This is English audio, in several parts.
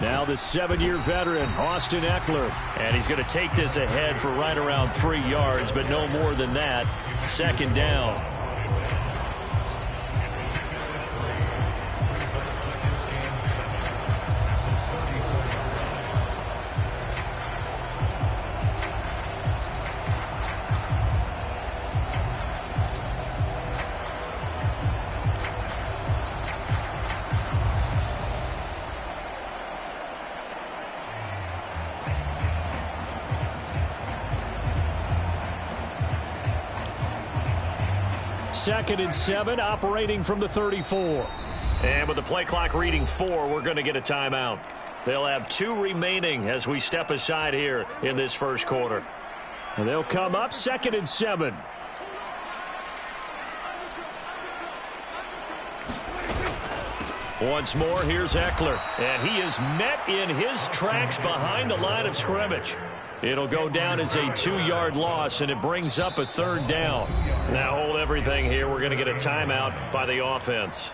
Now the 7-year veteran, Austin Eckler. And he's going to take this ahead for right around 3 yards, but no more than that. Second down. Second and 7, operating from the 34. And with the play clock reading 4, we're going to get a timeout. They'll have 2 remaining as we step aside here in this first quarter. And they'll come up second and 7. Once more, here's Eckler. And he is met in his tracks behind the line of scrimmage. It'll go down as a 2-yard loss, and it brings up a 3rd down. Now hold everything here. We're going to get a timeout by the offense.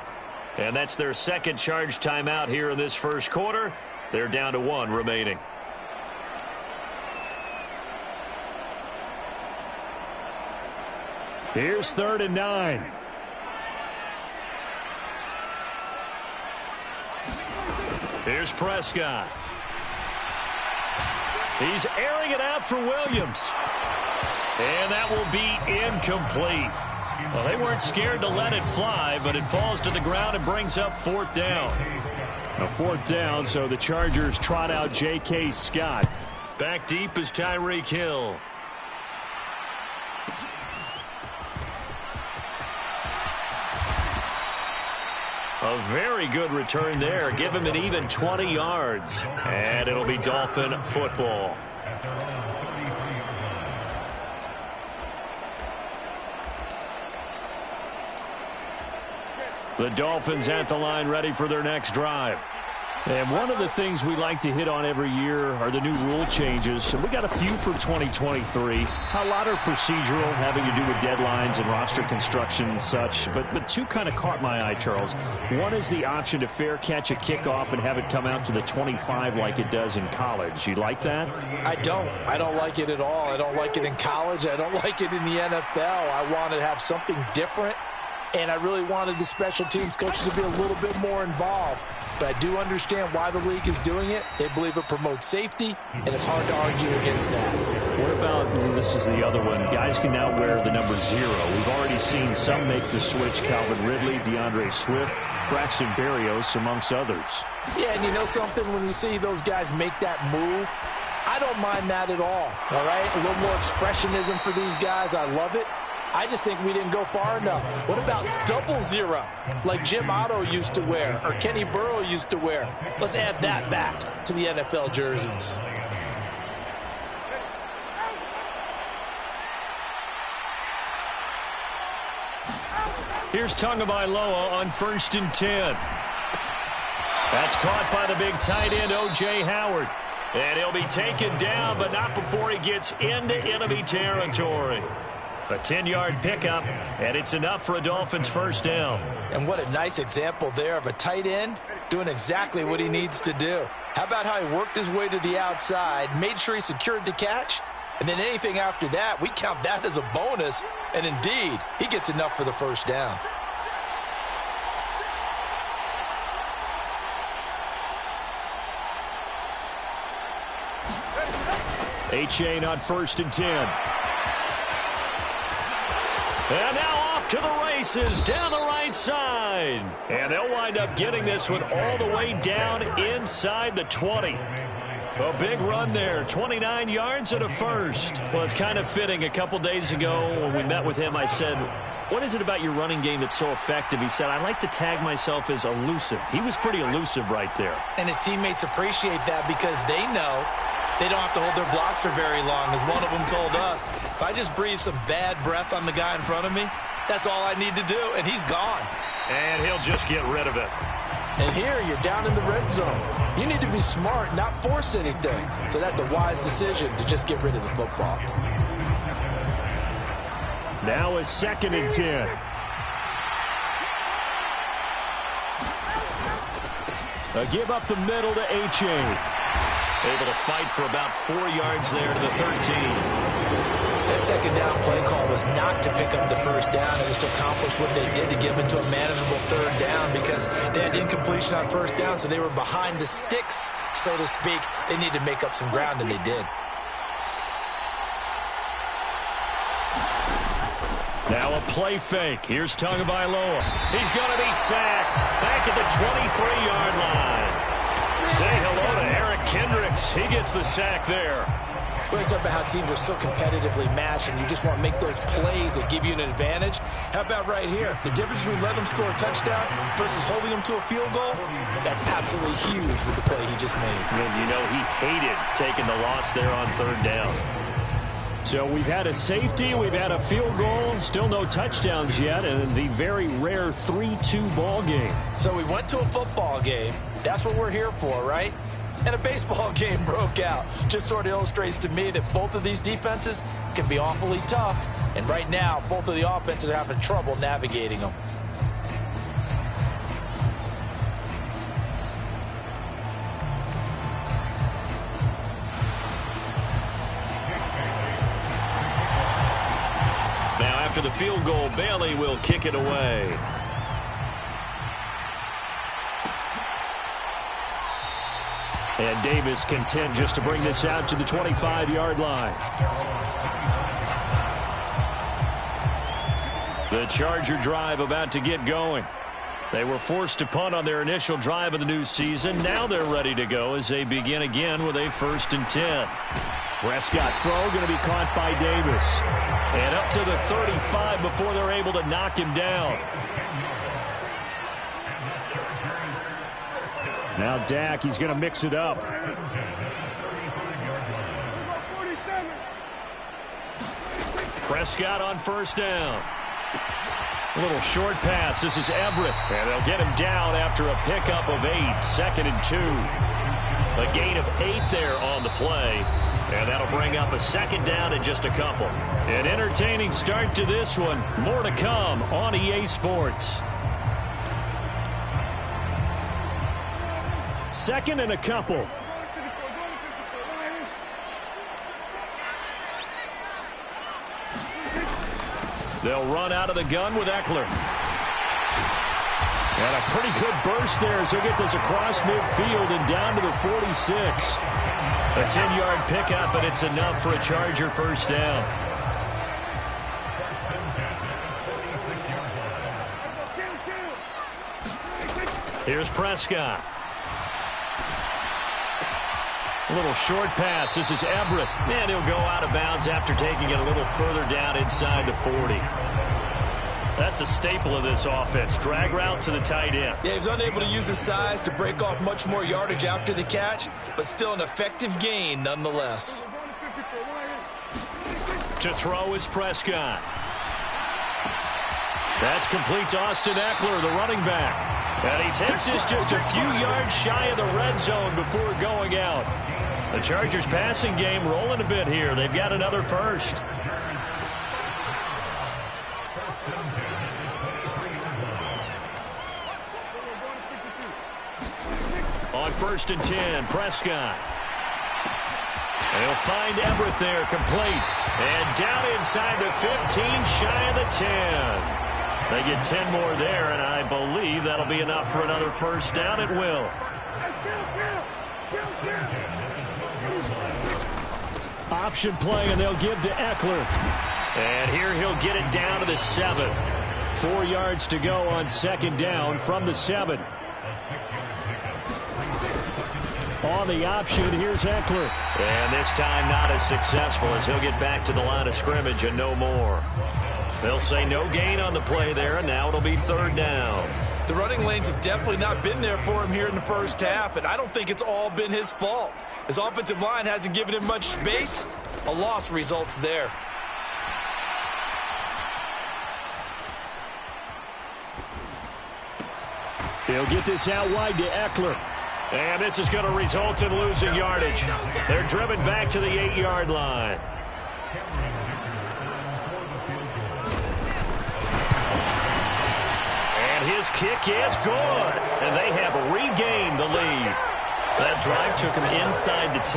And that's their second charge timeout here in this first quarter. They're down to 1 remaining. Here's 3rd and 9. Here's Prescott. He's airing it out for Williams. And that will be incomplete. Well, they weren't scared to let it fly, but it falls to the ground and brings up 4th down. A 4th down, so the Chargers trot out J.K. Scott. Back deep is Tyreek Hill. A very good return there. Give him an even 20 yards. And it'll be Dolphin football. The Dolphins at the line, ready for their next drive. And one of the things we like to hit on every year are the new rule changes. And we got a few for 2023. A lot are procedural, having to do with deadlines and roster construction and such. But 2 kind of caught my eye, Charles. One is the option to fair catch a kickoff and have it come out to the 25 like it does in college. You like that? I don't. I don't like it at all. I don't like it in college. I don't like it in the NFL. I want to have something different. And I really wanted the special teams coaches to be a little bit more involved. But I do understand why the league is doing it. They believe it promotes safety, and it's hard to argue against that. What about, this is the other one, guys can now wear the number 0. We've already seen some make the switch, Calvin Ridley, DeAndre Swift, Braxton Berrios, amongst others. Yeah, and you know something? When you see those guys make that move, I don't mind that at all right? A little more expressionism for these guys. I love it. I just think we didn't go far enough. What about 00, like Jim Otto used to wear or Kenny Burrow used to wear? Let's add that back to the NFL jerseys. Here's Tagovailoa on 1st and 10. That's caught by the big tight end, O.J. Howard. And he'll be taken down, but not before he gets into enemy territory. A 10-yard pickup, and it's enough for a Dolphins first down. And what a nice example there of a tight end doing exactly what he needs to do. How about how he worked his way to the outside, made sure he secured the catch, and then anything after that, we count that as a bonus. And indeed, he gets enough for the first down. Achane on 1st and 10. And now off to the races down the right side. And they'll wind up getting this one all the way down inside the 20. A big run there, 29 yards and a first. Well, it's kind of fitting. A couple days ago when we met with him, I said, what is it about your running game that's so effective? He said, I like to tag myself as elusive. He was pretty elusive right there. And his teammates appreciate that because they know they don't have to hold their blocks for very long, as one of them told us. If I just breathe some bad breath on the guy in front of me, that's all I need to do, and he's gone. And he'll just get rid of it. And here, you're down in the red zone. You need to be smart, not force anything. So that's a wise decision to just get rid of the football. Now a 2nd and 10. A give up the middle to H.A. Able to fight for about 4 yards there to the 13. That second down play call was not to pick up the first down. It was to accomplish what they did to get them into a manageable third down because they had incompletion on first down, so they were behind the sticks, so to speak. They needed to make up some ground, and they did. Now a play fake. Here's Tagovailoa. He's going to be sacked. Back at the 23-yard line. Say hello to Eric Kendricks. He gets the sack there. Well, it's about how teams are so competitively matched, and you just want to make those plays that give you an advantage. How about right here? The difference between letting them score a touchdown versus holding them to a field goal, that's absolutely huge with the play he just made. And you know he hated taking the loss there on third down. So we've had a safety, we've had a field goal, still no touchdowns yet, and the very rare 3-2 ball game. So we went to a football game. That's what we're here for, right? And a baseball game broke out. Just sort of illustrates to me that both of these defenses can be awfully tough. And right now, both of the offenses are having trouble navigating them. Now after the field goal, Bailey will kick it away. And Davis content just to bring this out to the 25-yard line. The Charger drive about to get going. They were forced to punt on their initial drive of the new season. Now they're ready to go as they begin again with a 1st and 10. Prescott's throw going to be caught by Davis. And up to the 35 before they're able to knock him down. Now Dak, he's going to mix it up. Prescott on 1st down. A little short pass. This is Everett. And they'll get him down after a pickup of 8. 2nd and 2. A gain of 8 there on the play. And that'll bring up a 2nd down in just a couple. An entertaining start to this one. More to come on EA Sports. 2nd and a couple. They'll run out of the gun with Eckler. And a pretty good burst there as he'll get this across midfield and down to the 46. A 10-yard pickup, but it's enough for a Charger 1st down. Here's Prescott. A little short pass. This is Everett. And he'll go out of bounds after taking it a little further down inside the 40. That's a staple of this offense. Drag route to the tight end. Yeah, he was unable to use his size to break off much more yardage after the catch, but still an effective gain nonetheless. To throw is Prescott. That's complete to Austin Eckler, the running back. And he takes this just a few yards shy of the red zone before going out. The Chargers passing game rolling a bit here. They've got another 1st. On 1st and 10, Prescott. And he'll find Everett there, complete. And down inside the 15, shy of the 10. They get 10 more there, and I believe that'll be enough for another 1st down. It will. Option play, and they'll give to Eckler. And here he'll get it down to the 7. 4 yards to go on 2nd down from the 7. On the option, here's Eckler. And this time not as successful as he'll get back to the line of scrimmage and no more. They'll say no gain on the play there, and now it'll be 3rd down. The running lanes have definitely not been there for him here in the first half, and I don't think it's all been his fault. His offensive line hasn't given him much space. A loss results there. He'll get this out wide to Eckler. And this is going to result in losing yardage. They're driven back to the 8-yard line. And his This kick is good, and they have regained the lead. That drive took him inside the 10.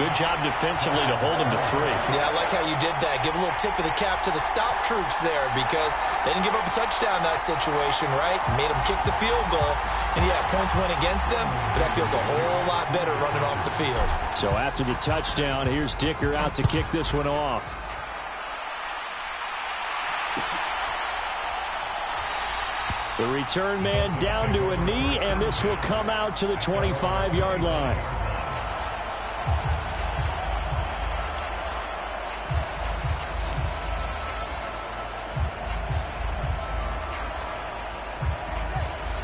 Good job defensively to hold him to 3. Yeah, I like how you did that. Give a little tip of the cap to the stop troops there because they didn't give up a touchdown in that situation, right? Made them kick the field goal. And, yeah, points went against them, but that feels a whole lot better running off the field. So after the touchdown, here's Dicker out to kick this one off. The return man down to a knee, and this will come out to the 25-yard line.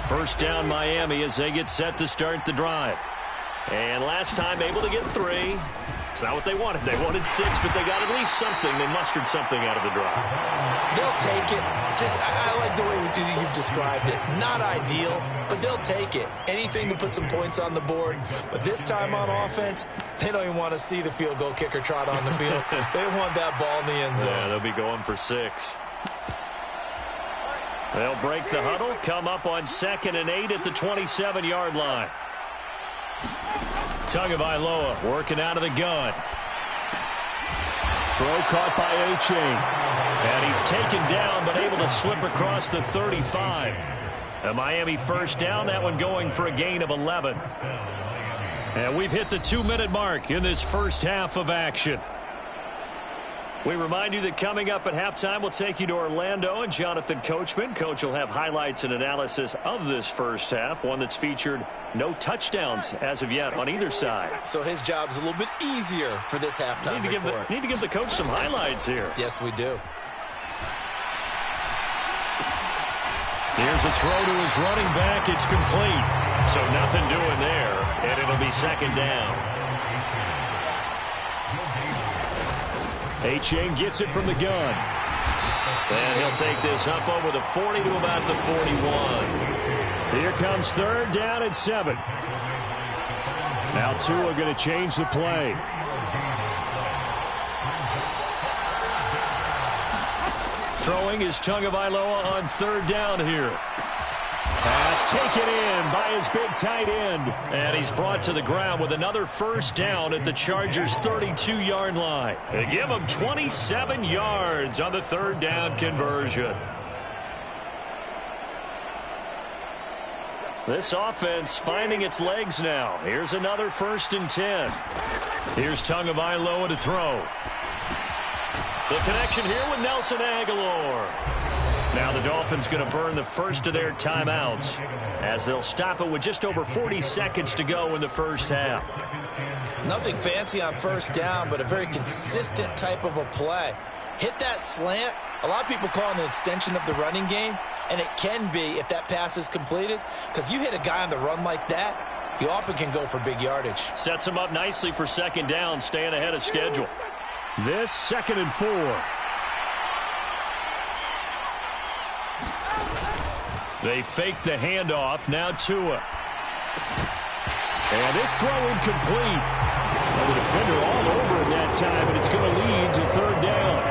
First down, Miami, as they get set to start the drive. And last time able to get 3. It's not what they wanted. They wanted 6, but they got at least something. They mustered something out of the drive. They'll take it. I like the way you've described it. Not ideal, but they'll take it. Anything to put some points on the board. But this time on offense, they don't even want to see the field goal kicker trot on the field. They want that ball in the end zone. Yeah, they'll be going for 6. They'll break the huddle, come up on 2nd and 8 at the 27-yard line. Tagovailoa working out of the gun. Throw caught by A-Chain. And he's taken down, but able to slip across the 35. A Miami first down, that one going for a gain of 11. And we've hit the 2-minute mark in this first half of action. We remind you that coming up at halftime, we'll take you to Orlando and Jonathan Coachman. Coach will have highlights and analysis of this first half, one that's featured no touchdowns as of yet on either side. So his job's a little bit easier for this halftime report. Need to give the coach some highlights here. Yes, we do. Here's a throw to his running back. It's complete. So nothing doing there, and it'll be 2nd down. A-Chain gets it from the gun. And he'll take this up over the 40 to about the 41. Here comes 3rd down and 7. Now Tua going to change the play. Throwing is Tagovailoa on 3rd down here. Pass taken in by his big tight end. And he's brought to the ground with another first down at the Chargers' 32-yard line. They give him 27 yards on the 3rd down conversion. This offense finding its legs now. Here's another 1st and 10. Here's Tagovailoa to throw. The connection here with Nelson Agholor. Now the Dolphins going to burn the first of their timeouts as they'll stop it with just over 40 seconds to go in the first half. Nothing fancy on first down, but a very consistent type of a play. Hit that slant. A lot of people call it an extension of the running game, and it can be if that pass is completed, because you hit a guy on the run like that, he often can go for big yardage. Sets him up nicely for 2nd down, staying ahead of schedule. This 2nd and 4. They fake the handoff. Now Tua. And this throw incomplete. And the defender all over him that time, and it's going to lead to 3rd down.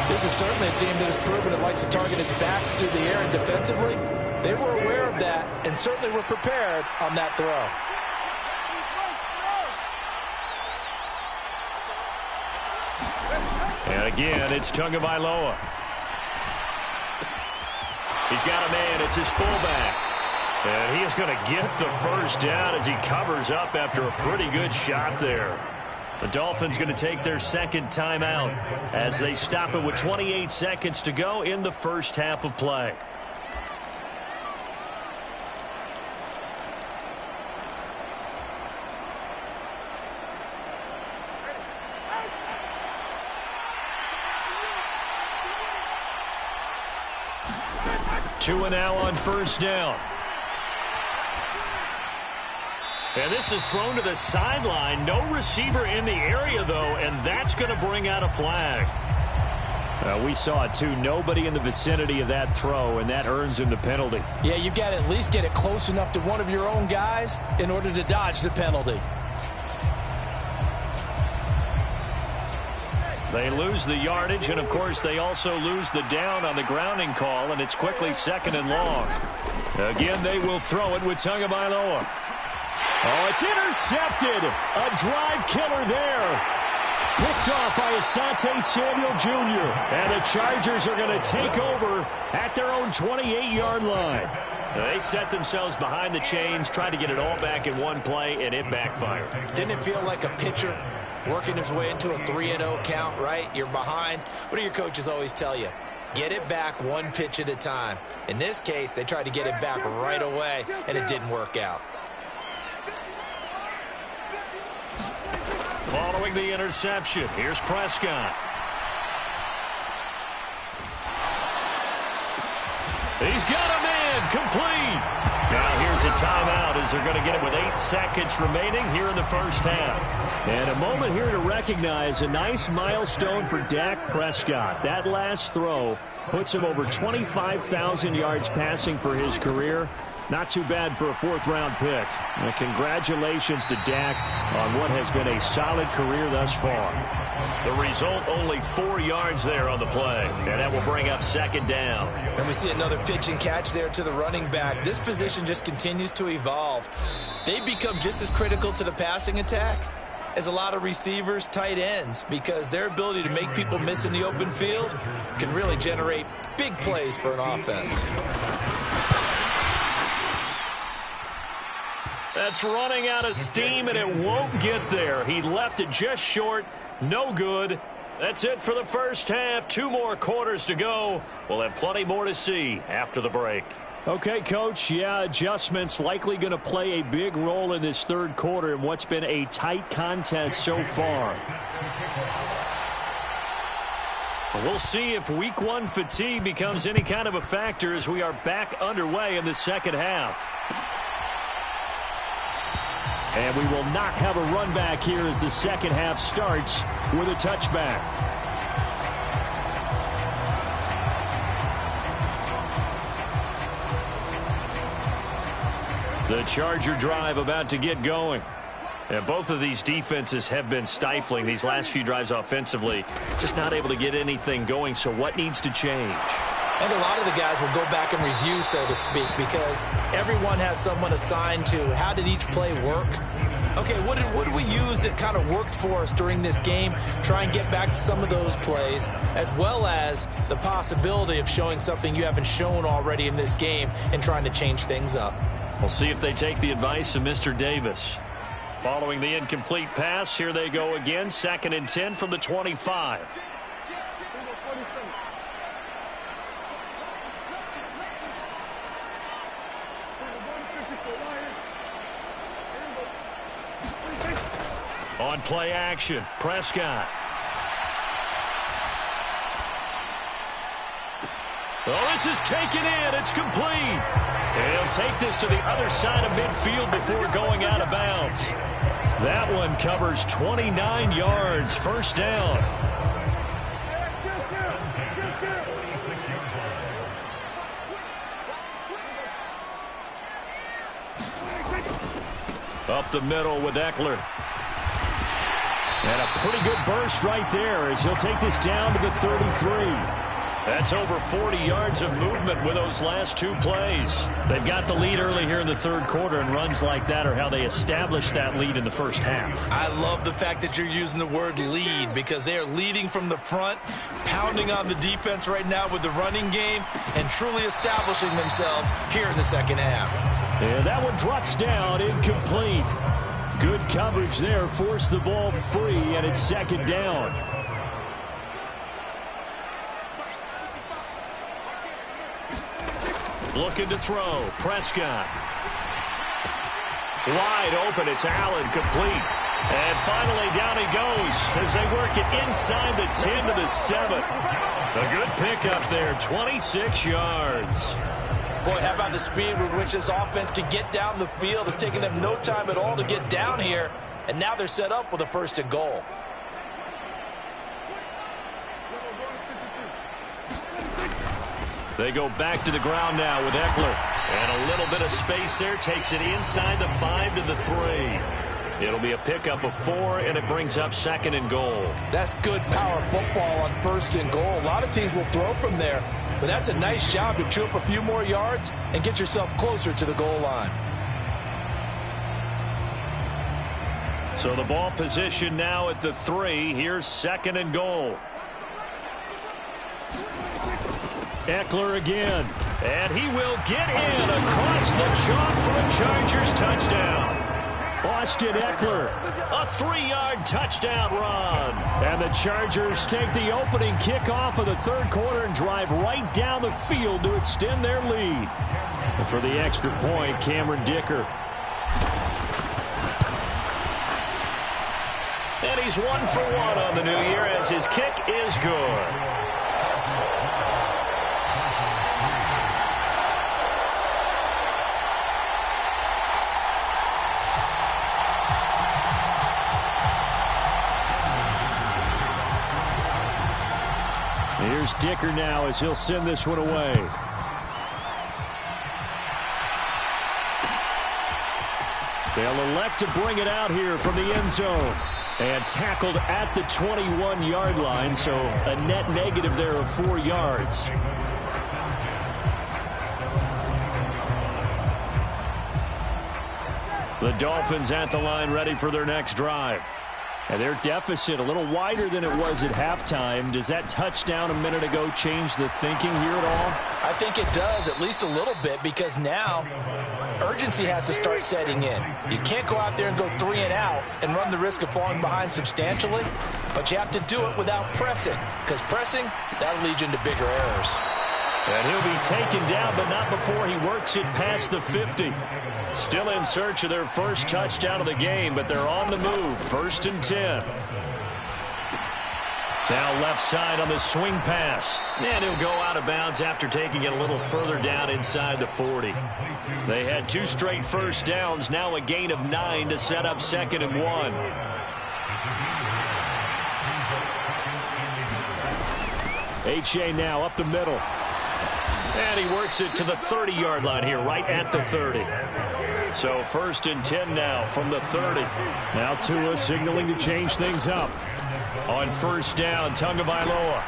This is certainly a team that has proven it likes to target its backs through the air and defensively. They were aware of that and certainly were prepared on that throw. And again, it's Tagovailoa. He's got a man. It's his fullback. And he is going to get the first down as he covers up after a pretty good shot there. The Dolphins going to take their 2nd timeout as they stop it with 28 seconds to go in the first half of play. Tua now on first down. And this is thrown to the sideline. No receiver in the area, though, and that's going to bring out a flag. We saw it, too. Nobody in the vicinity of that throw, and that earns him the penalty. Yeah, you've got to at least get it close enough to one of your own guys in order to dodge the penalty. They lose the yardage, and, of course, they also lose the down on the grounding call, and it's quickly 2nd and long. Again, they will throw it with Tagovailoa. Oh, it's intercepted. A drive killer there. Picked off by Asante Samuel Jr. And the Chargers are going to take over at their own 28-yard line. They set themselves behind the chains, tried to get it all back in one play, and it backfired. Didn't it feel like a pitcher working his way into a 3-0 count, right? You're behind. What do your coaches always tell you? Get it back one pitch at a time. In this case, they tried to get it back right away, and it didn't work out. Following the interception, here's Prescott. He's got a man complete. Now here's a timeout as they're going to get it with 8 seconds remaining here in the first half. And a moment here to recognize a nice milestone for Dak Prescott. That last throw puts him over 25,000 yards passing for his career. Not too bad for a 4th-round pick. And congratulations to Dak on what has been a solid career thus far. The result, only 4 yards there on the play. And that will bring up 2nd down. And we see another pitch and catch there to the running back. This position just continues to evolve. They become just as critical to the passing attack as a lot of receivers, tight ends, because their ability to make people miss in the open field can really generate big plays for an offense. That's running out of steam, and it won't get there. He left it just short. No good. That's it for the first half. 2 more quarters to go. We'll have plenty more to see after the break. Okay, Coach. Yeah, adjustments likely going to play a big role in this 3rd quarter in what's been a tight contest so far. We'll see if Week 1 fatigue becomes any kind of a factor as we are back underway in the 2nd half. And we will not have a run back here as the 2nd half starts with a touchback. The Charger drive about to get going. And both of these defenses have been stifling these last few drives offensively. Just not able to get anything going, so what needs to change? And a lot of the guys will go back and review, so to speak, because everyone has someone assigned to how did each play work. Okay, what did we use that kind of worked for us during this game? Try and get back to some of those plays, as well as the possibility of showing something you haven't shown already in this game and trying to change things up. We'll see if they take the advice of Mr. Davis. Following the incomplete pass, here they go again, 2nd and 10 from the 25. On play action, Prescott. Oh, this is taken in. It's complete. And he'll take this to the other side of midfield before going out of bounds. That one covers 29 yards. 1st down. Up the middle with Eckler. And a pretty good burst right there as he'll take this down to the 33. That's over 40 yards of movement with those last 2 plays. They've got the lead early here in the 3rd quarter, and runs like that are how they established that lead in the 1st half. I love the fact that you're using the word lead, because they are leading from the front, pounding on the defense right now with the running game, and truly establishing themselves here in the 2nd half. And that one drops down, incomplete. Good coverage there, forced the ball free, and it's 2nd down. Looking to throw, Prescott. Wide open, it's Allen, complete. And finally down he goes as they work it inside the 10 to the 7. A good pickup there, 26 yards. Boy, how about the speed with which this offense can get down the field? It's taken them no time at all to get down here, and now they're set up with a 1st and goal. They go back to the ground now with Eckler. And a little bit of space there takes it inside the 5 to the 3. It'll be a pickup of 4, and it brings up 2nd and goal. That's good power football on 1st and goal. A lot of teams will throw from there, but that's a nice job to chew up a few more yards and get yourself closer to the goal line. So the ball position now at the 3. Here's 2nd and goal. Eckler again. And he will get in across the chalk for a Chargers touchdown. Austin Eckler. A 3-yard touchdown run. And the Chargers take the opening kickoff of the 3rd quarter and drive right down the field to extend their lead. And for the extra point, Cameron Dicker. And he's 1 for 1 on the new year as his kick is good. Here's Dicker now as he'll send this one away. They'll elect to bring it out here from the end zone. And tackled at the 21-yard line, so a net negative there of 4 yards. The Dolphins at the line ready for their next drive. And their deficit a little wider than it was at halftime. Does that touchdown a minute ago change the thinking here at all? I think it does, at least a little bit, because now urgency has to start setting in. You can't go out there and go 3 and out and run the risk of falling behind substantially, but you have to do it without pressing, because pressing, that'll lead you into bigger errors. And he'll be taken down, but not before he works it past the 50. Still in search of their first touchdown of the game, but they're on the move. 1st and 10. Now left side on the swing pass. And he'll go out of bounds after taking it a little further down inside the 40. They had 2 straight first downs, now a gain of 9 to set up 2nd and 1. H.A. now up the middle. And he works it to the 30-yard line here, right at the 30. So 1st and 10 now from the 30. Now Tua signaling to change things up. On 1st down, Tagovailoa.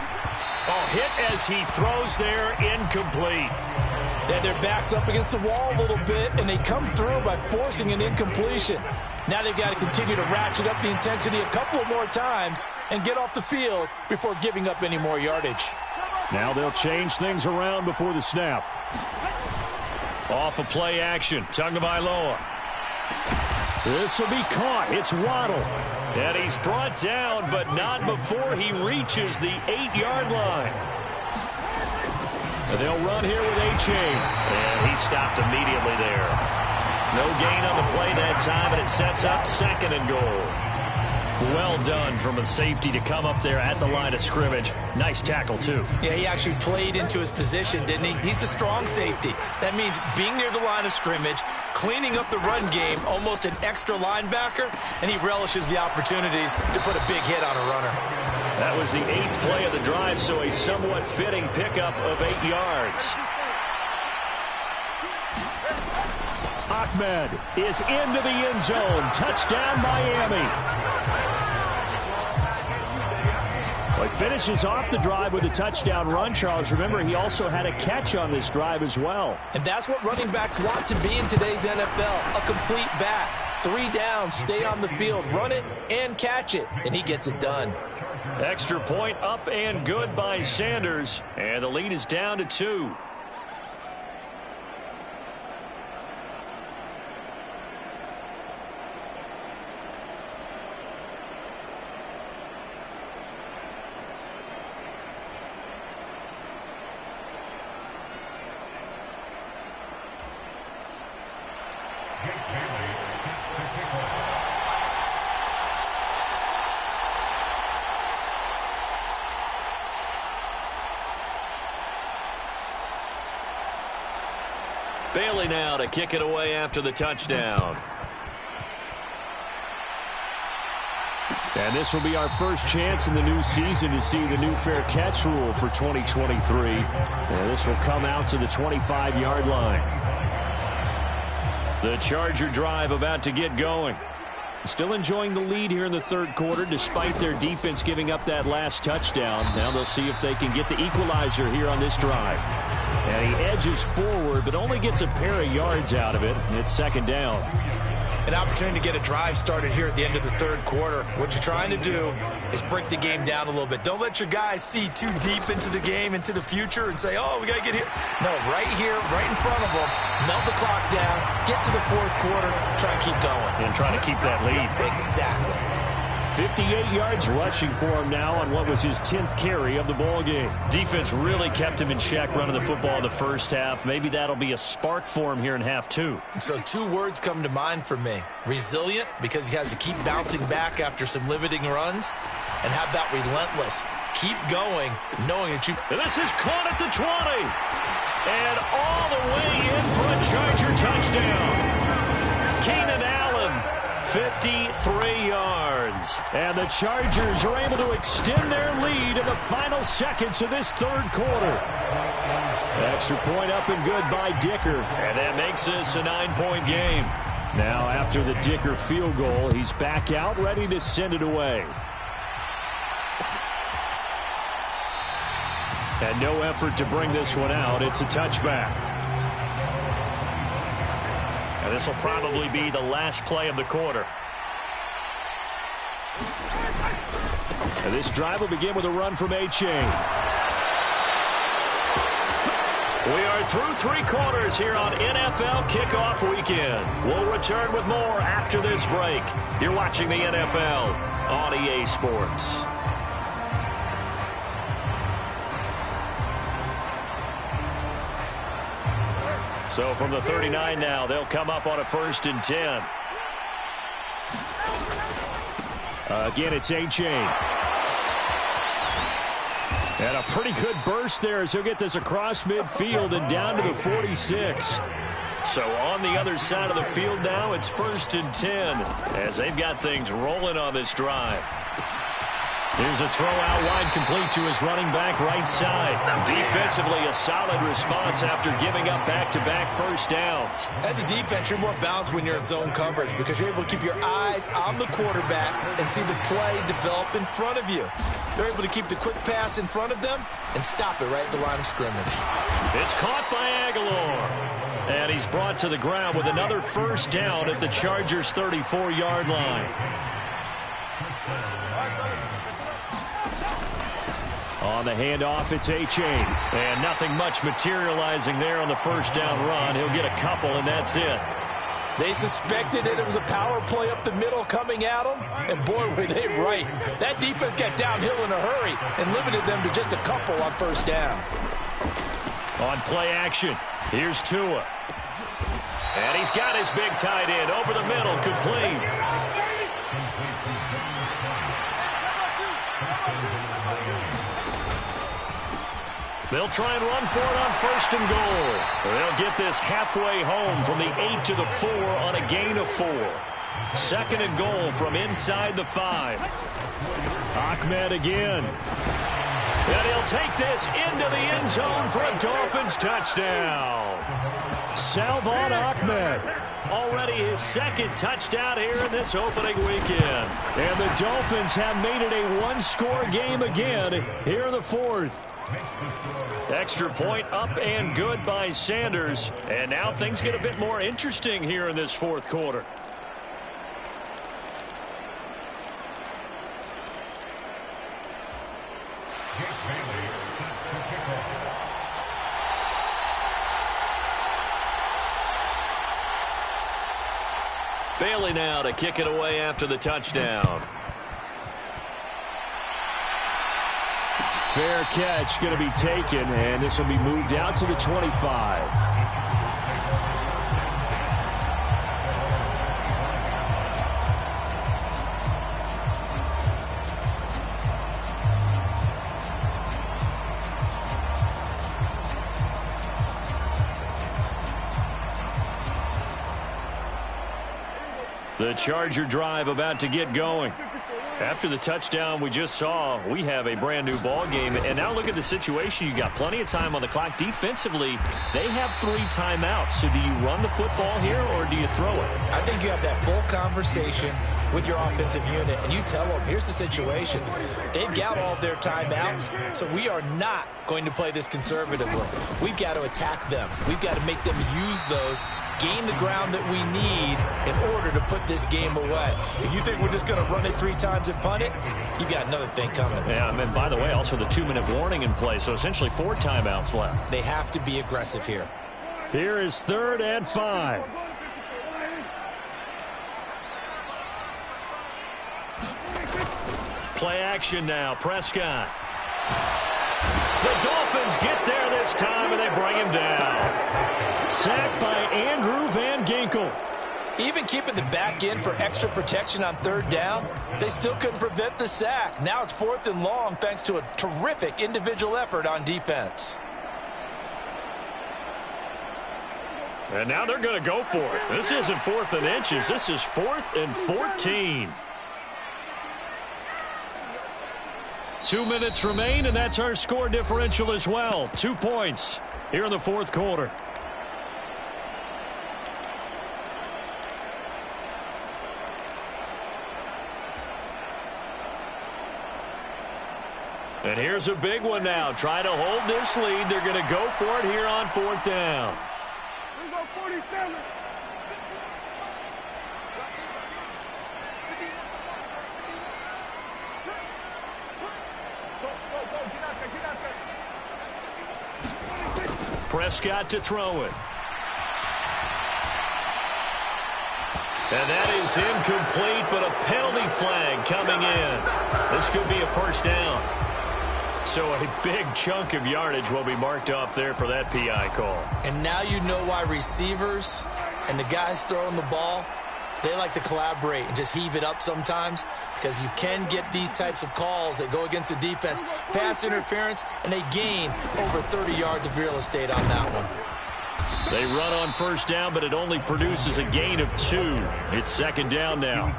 Oh, hit as he throws there, incomplete. They had their backs up against the wall a little bit, and they come through by forcing an incompletion. Now they've got to continue to ratchet up the intensity a couple of more times and get off the field before giving up any more yardage. Now they'll change things around before the snap. Off of play action, Tagovailoa. This will be caught. It's Waddle. And he's brought down, but not before he reaches the 8-yard line. And they'll run here with H.A. And he stopped immediately there. No gain on the play that time, and it sets up 2nd and goal. Well done from a safety to come up there at the line of scrimmage. Nice tackle, too. Yeah, he actually played into his position, didn't he? He's the strong safety. That means being near the line of scrimmage, cleaning up the run game, almost an extra linebacker, and he relishes the opportunities to put a big hit on a runner. That was the 8th play of the drive, so a somewhat fitting pickup of 8 yards. Ahmed is into the end zone. Touchdown, Miami. Well, he finishes off the drive with a touchdown run, Charles. Remember, he also had a catch on this drive as well. And that's what running backs want to be in today's NFL, a complete back. 3 downs, stay on the field, run it, and catch it. And he gets it done. Extra point up and good by Sanders. And the lead is down to 2. Bailey now to kick it away after the touchdown. And this will be our first chance in the new season to see the new fair catch rule for 2023. And this will come out to the 25-yard line. The Charger drive about to get going. Still enjoying the lead here in the third quarter despite their defense giving up that last touchdown. Now they'll see if they can get the equalizer here on this drive. And he edges forward but only gets a pair of yards out of it. And it's second down. An opportunity to get a drive started here at the end of the third quarter. What you're trying to do is break the game down a little bit. Don't let your guys see too deep into the game, into the future, and say, oh, we got to get here. No, right here, right in front of them, melt the clock down, get to the fourth quarter, try and keep going. And try to keep that lead. Exactly. 58 yards rushing for him now on what was his 10th carry of the ball game. Defense really kept him in check running the football in the first half. Maybe that'll be a spark for him here in half two. So two words come to mind for me. Resilient, because he has to keep bouncing back after some limiting runs. And how about relentless? Keep going, knowing that you... And this is caught at the 20. And all the way in for a Charger touchdown. Keenan Allen, 53 yards. And the Chargers are able to extend their lead in the final seconds of this third quarter. Extra point up and good by Dicker. And that makes this a 9-point game. Now after the Dicker field goal, he's back out ready to send it away. And no effort to bring this one out. It's a touchback. And this will probably be the last play of the quarter. And this drive will begin with a run from A-Chain. We are through three quarters here on NFL Kickoff Weekend. We'll return with more after this break. You're watching the NFL on EA Sports. So from the 39 now, they'll come up on a 1st and 10. Again, it's A-Chain. And a pretty good burst there as he'll get this across midfield and down to the 46. So on the other side of the field now, it's 1st and 10 as they've got things rolling on this drive. Here's a throw out wide, complete to his running back right side. Defensively, a solid response after giving up back-to-back first downs. As a defense, you're more balanced when you're in zone coverage because you're able to keep your eyes on the quarterback and see the play develop in front of you. They're able to keep the quick pass in front of them and stop it right at the line of scrimmage. It's caught by Aguilar. And he's brought to the ground with another first down at the Chargers' 34-yard line. On the handoff, it's A-Chain. And nothing much materializing there on the first down run. He'll get a couple, and that's it. They suspected that it was a power play up the middle coming at them, and boy, were they right. That defense got downhill in a hurry and limited them to just a couple on first down. On play action, here's Tua. And he's got his big tight end over the middle, complete. They'll try and run for it on 1st and goal. They'll get this halfway home from the 8 to the 4 on a gain of 4. 2nd and goal from inside the 5. Ahmed again. And he'll take this into the end zone for a Dolphins touchdown. Salvon Ahmed. Already his 2nd touchdown here in this opening weekend. And the Dolphins have made it a one-score game again here in the 4th. Extra point up and good by Sanders. And now things get a bit more interesting here in this 4th quarter. Bailey now to kick it away after the touchdown. Fair catch going to be taken, and this will be moved out to the 25. The Charger drive about to get going. After the touchdown we just saw, we have a brand new ball game. And now look at the situation. You got plenty of time on the clock. Defensively, they have 3 timeouts. So do you run the football here or do you throw it? I think you have that full conversation with your offensive unit and you tell them, here's the situation. They've got all their timeouts, so we are not going to play this conservatively. We've got to attack them. We've got to make them use those, gain the ground that we need in order to put this game away. If you think we're just going to run it 3 times and punt it, you got another thing coming. Yeah, and by the way, also the 2-minute warning in play, so essentially 4 timeouts left. They have to be aggressive here. Here is 3rd and 5. Play action now. Prescott. The Dolphins get there this time, and they bring him down. Sacked by Andrew Van Ginkel. Even keeping the back end for extra protection on 3rd down, they still couldn't prevent the sack. Now it's 4th and long thanks to a terrific individual effort on defense. And now they're going to go for it. This isn't 4th and inches. This is 4th and 14. 2 minutes remain, and that's our score differential as well. 2 points here in the 4th quarter. And here's a big one now. Trying to hold this lead. They're going to go for it here on 4th down. 47. Prescott to throw it. And that is incomplete, but a penalty flag coming in. This could be a 1st down. So a big chunk of yardage will be marked off there for that PI call. And now you know why receivers and the guys throwing the ball, they like to collaborate and just heave it up sometimes, because you can get these types of calls that go against the defense, pass interference, and they gain over 30 yards of real estate on that one. They run on 1st down, but it only produces a gain of 2. It's 2nd down now.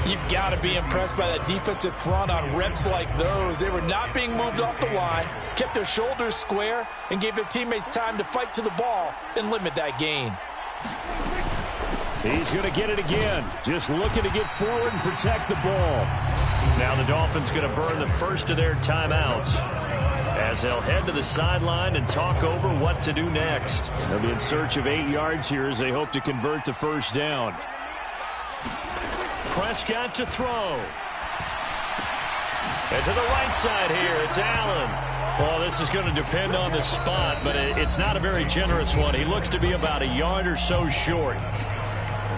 You've got to be impressed by that defensive front on reps like those. They were not being moved off the line, kept their shoulders square, and gave their teammates time to fight to the ball and limit that gain. He's going to get it again. Just looking to get forward and protect the ball. Now the Dolphins going to burn the first of their timeouts as they'll head to the sideline and talk over what to do next. They'll be in search of 8 yards here as they hope to convert the 1st down. Prescott to throw. And to the right side here, it's Allen. Well, this is going to depend on the spot, but it's not a very generous one. He looks to be about a yard or so short.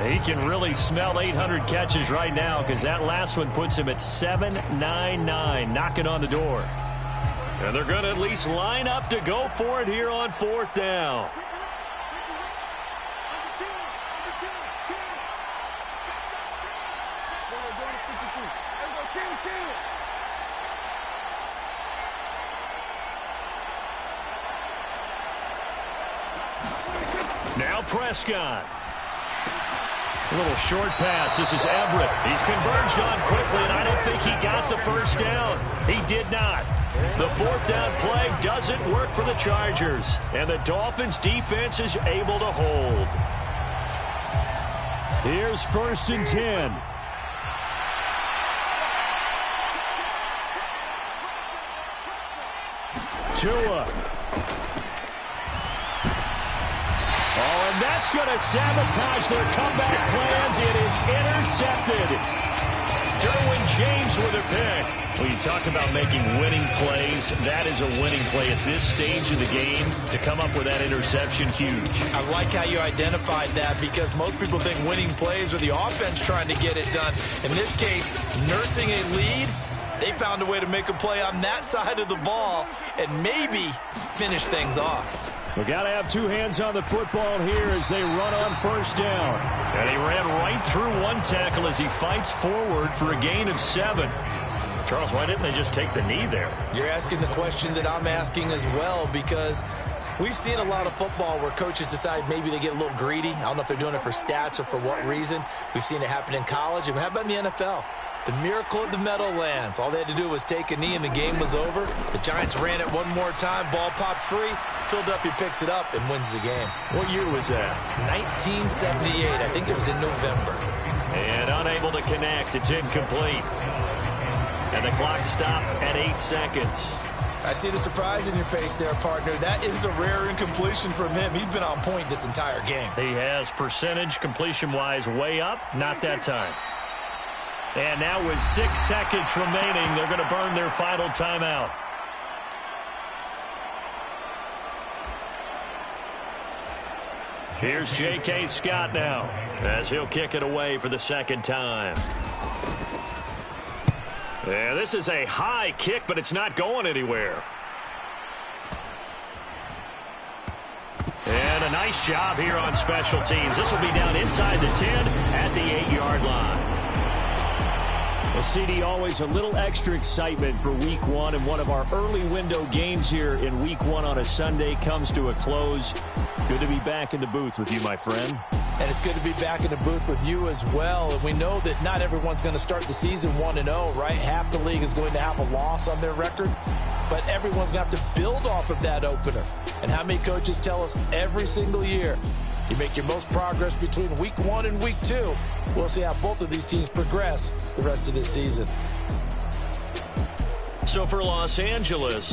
He can really smell 800 catches right now, because that last one puts him at 799, knocking on the door. And they're going to at least line up to go for it here on 4th down. Now Prescott. A little short pass. This is Everett. He's converged on quickly, and I don't think he got the 1st down. He did not. The 4th down play doesn't work for the Chargers, and the Dolphins defense is able to hold. Here's 1st and 10. Tua. Oh, and that's going to sabotage their comeback plans. It is intercepted. Derwin James with a pick. Well, you talk about making winning plays. That is a winning play at this stage of the game. To come up with that interception, huge. I like how you identified that, because most people think winning plays are the offense trying to get it done. In this case, nursing a lead, they found a way to make a play on that side of the ball and maybe finish things off. We got to have 2 hands on the football here as they run on 1st down. And he ran right through one tackle as he fights forward for a gain of 7. Charles, why didn't they just take the knee there? You're asking the question that I'm asking as well, because we've seen a lot of football where coaches decide maybe they get a little greedy. I don't know if they're doing it for stats or for what reason. We've seen it happen in college, and how about in the NFL? The miracle of the Meadowlands. All they had to do was take a knee and the game was over. The Giants ran it one more time. Ball popped free. Philadelphia picks it up and wins the game. What year was that? 1978. I think it was in November. And unable to connect. It's incomplete. And the clock stopped at 8 seconds. I see the surprise in your face there, partner. That is a rare incompletion from him. He's been on point this entire game. He has percentage completion-wise way up. Not that time. And now with 6 seconds remaining, they're going to burn their final timeout. Here's J.K. Scott now as he'll kick it away for the second time. Yeah, this is a high kick, but it's not going anywhere. And a nice job here on special teams. This will be down inside the 10 at the 8-yard line. Well, CD, always a little extra excitement for Week 1, and one of our early window games here in Week 1 on a Sunday comes to a close. Good to be back in the booth with you, my friend. And it's good to be back in the booth with you as well. And we know that not everyone's going to start the season 1-0, right? Half the league is going to have a loss on their record. But everyone's going to have to build off of that opener. And how many coaches tell us every single year, you make your most progress between Week 1 and Week 2. We'll see how both of these teams progress the rest of this season. So for Los Angeles,